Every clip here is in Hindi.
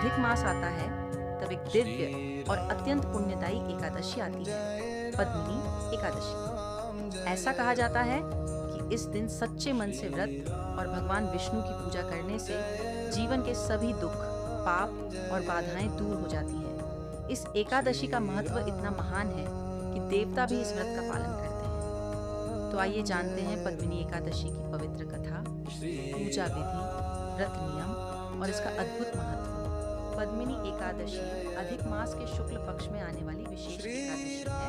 अधिक मास आता है तब एक दिव्य और अत्यंत पुण्यदायी एकादशी आती है, पद्मिनी एकादशी। ऐसा कहा जाता है कि इस दिन सच्चे मन से व्रत और भगवान विष्णु की पूजा करने से जीवन के सभी दुख, पाप और बाधाएं दूर हो जाती हैं। इस एकादशी का महत्व इतना महान है कि देवता भी इस व्रत का पालन करते हैं। तो आइए जानते हैं पद्मिनी एकादशी की पवित्र कथा, पूजा विधि, व्रत नियम और इसका अद्भुत महत्व। पद्मिनी एकादशी अधिक मास के शुक्ल पक्ष में आने वाली विशेष एकादशी है।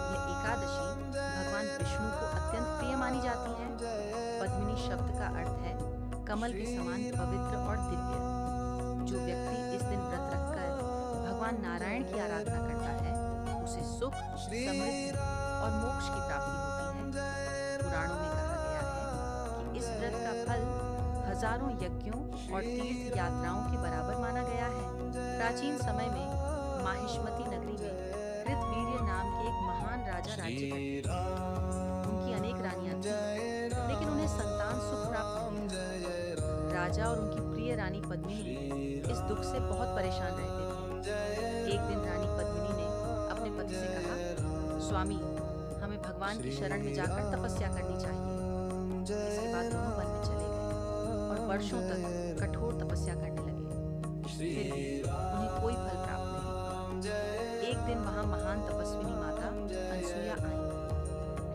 यह एकादशी भगवान विष्णु को अत्यंत प्रिय मानी जाती है। पद्मिनी शब्द का अर्थ है कमल के समान पवित्र और दिव्य। जो व्यक्ति इस दिन व्रत रखकर भगवान नारायण की आराधना करता है, उसे सुख, समृद्धि और मोक्ष की प्राप्ति होती है। पुराणों में कहा गया है कि इस व्रत का फल हजारों यज्ञों और तीर्थ यात्राओं के बराबर माना गया है। प्राचीन समय में माहिष्मती नगरी में कृतवीर्य नाम के एक महान राजा राज्य करते थे। उनकी अनेक रानियां थीं, लेकिन उन्हें संतान सुख प्राप्त नहीं था। राजा और उनकी प्रिय रानी पद्मिनी इस दुख से बहुत परेशान रहते थे। एक दिन रानी पद्मिनी ने अपने पति से कहा, स्वामी, हमें भगवान की शरण में जाकर तपस्या करनी चाहिए। इसके बाद दोनों वन में चले गए और वर्षों तक कठोर तपस्या करने लगे। फिर भी उन्हें कोई फल प्राप्त नहीं। एक दिन वहां महान तपस्विनी माता अनसुया आई।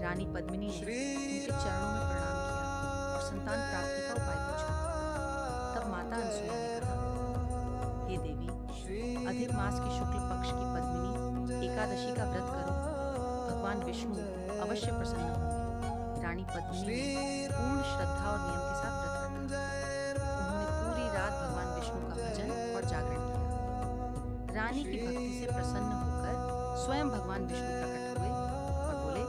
रानी पद्मिनी ने उनके चरणों में प्रणाम किया और संतान प्राप्ति का उपाय पूछा। तब माता अनसुया ने कहा, हे देवी, अधिक मास की शुक्ल पक्ष की पद्मिनी एकादशी का व्रत करो, भगवान विष्णु अवश्य प्रसन्न होंगे। रानी पद्मिनी ने पूर्ण श्रद्धा और नियम के साथ व्रत रखा। उन्होंने पूरी रात भगवान विष्णु का भजन और जागरण किया। रानी की भक्ति से प्रसन्न होकर स्वयं भगवान विष्णु प्रकट हुए और बोले,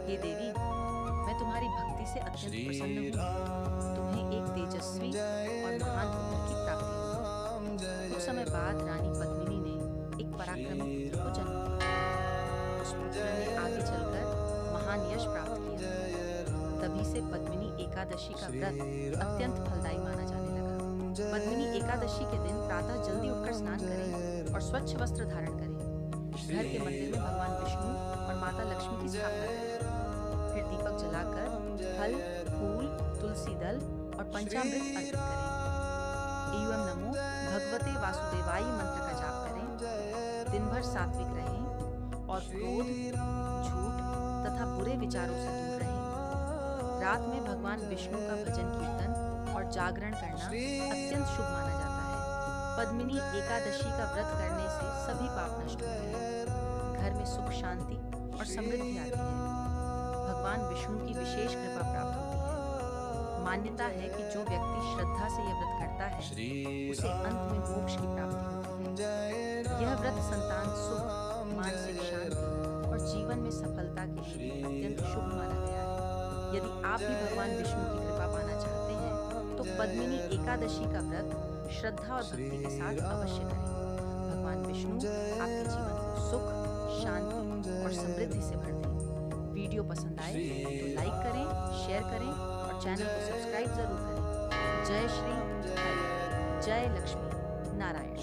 हे देवी, मैं तुम्हारी भक्ति से अत्यंत प्रसन्न हूँ। तुम्हें एक तेजस्वी और महान पुत्र की प्राप्ति हुई। कुछ समय बाद रानी पद्मिनी ने एक पराक्रमी पुत्र को जन्म दिया। उस पुत्र ने आगे चलकर महान यश प्राप्त किया। तभी से पद्मिनी एकादशी का व्रत अत्यंत फलदायी माना जाने लगा। पद्मिनी एकादशी के दिन प्रातः जल्दी उठकर स्नान करें और स्वच्छ वस्त्र धारण करें। घर के मंदिर में भगवान विष्णु और माता लक्ष्मी की स्थापना करें। फिर दीपक जलाकर फल, फूल, तुलसी दल और पंचामृत अर्पित करें। एवं नमो भगवते वासुदेवाय मंत्र का जाप करें। दिन भर सात्विक रहें और क्रोध, झूठ तथा बुरे विचारों से दूर रहें। रात में भगवान विष्णु का भजन कीर्तन और जागरण करना अत्यंत शुभ माना जाता है। पद्मिनी एकादशी का व्रत करने से सभी पाप नष्ट होते हैं। घर में सुख, शांति और समृद्धि आती है। भगवान विष्णु की विशेष कृपा प्राप्त होती है। मान्यता है कि जो व्यक्ति श्रद्धा से यह व्रत करता है, उसे अंत में मोक्ष की प्राप्ति होती है। यह व्रत संतान सुख, मानसिक शांति और जीवन में सफलता के लिए अत्यंत शुभ माना गया है। यदि आप भी भगवान विष्णु की कृपा पाना चाहते हैं, तो पद्मिनी एकादशी का व्रत श्रद्धा और भक्ति के साथ अवश्य करें। भगवान विष्णु आपके जीवन को सुख, शांति और समृद्धि से भर दें। वीडियो पसंद आए तो लाइक करें, शेयर करें और चैनल को सब्सक्राइब जरूर करें। जय श्री हरि, जय लक्ष्मी नारायण।